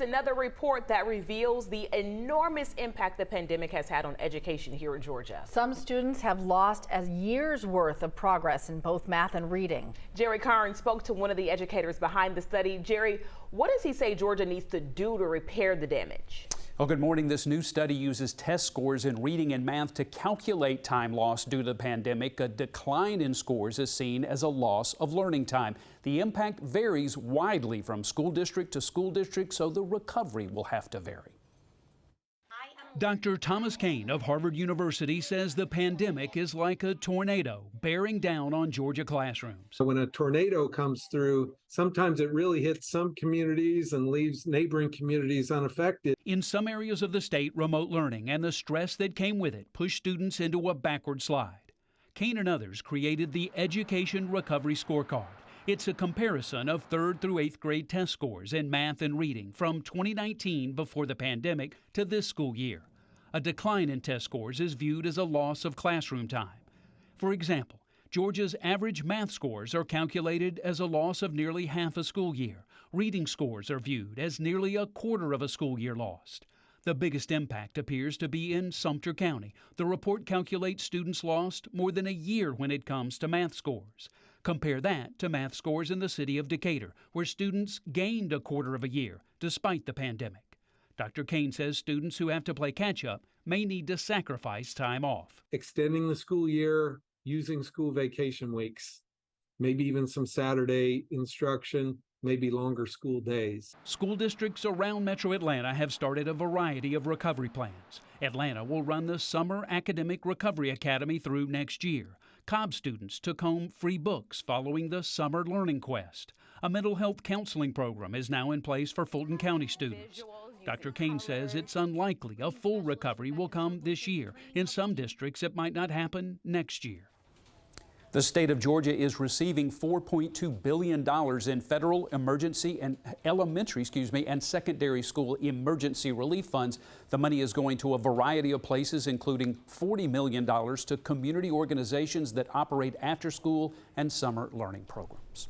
Another report that reveals the enormous impact the pandemic has had on education here in Georgia. Some students have lost a year's worth of progress in both math and reading. Jerry Karn spoke to one of the educators behind the study. Jerry, what does he say Georgia needs to do to repair the damage? Well, good morning. This new study uses test scores in reading and math to calculate time lost due to the pandemic. A decline in scores is seen as a loss of learning time. The impact varies widely from school district to school district, so the recovery will have to vary. Dr. Thomas Kane of Harvard University says the pandemic is like a tornado bearing down on Georgia classrooms. So when a tornado comes through, sometimes it really hits some communities and leaves neighboring communities unaffected. In some areas of the state, remote learning and the stress that came with it pushed students into a backward slide. Kane and others created the Education Recovery Scorecard. It's a comparison of 3rd through 8th grade test scores in math and reading from 2019 before the pandemic to this school year. A decline in test scores is viewed as a loss of classroom time. For example, Georgia's average math scores are calculated as a loss of nearly half a school year. Reading scores are viewed as nearly a quarter of a school year lost. The biggest impact appears to be in Sumter County. The report calculates students lost more than a year when it comes to math scores. Compare that to math scores in the city of Decatur, where students gained a quarter of a year despite the pandemic. Dr. Kane says students who have to play catch-up may need to sacrifice time off. Extending the school year, using school vacation weeks, maybe even some Saturday instruction, maybe longer school days. School districts around Metro Atlanta have started a variety of recovery plans. Atlanta will run the Summer Academic Recovery Academy through next year. Cobb students took home free books following the Summer Learning Quest. A mental health counseling program is now in place for Fulton County students. Dr. Kane says it's unlikely a full recovery will come this year. In some districts, it might not happen next year. The state of Georgia is receiving $4.2 billion in federal emergency and and secondary school emergency relief funds. The money is going to a variety of places, including $40 million to community organizations that operate after-school and summer learning programs.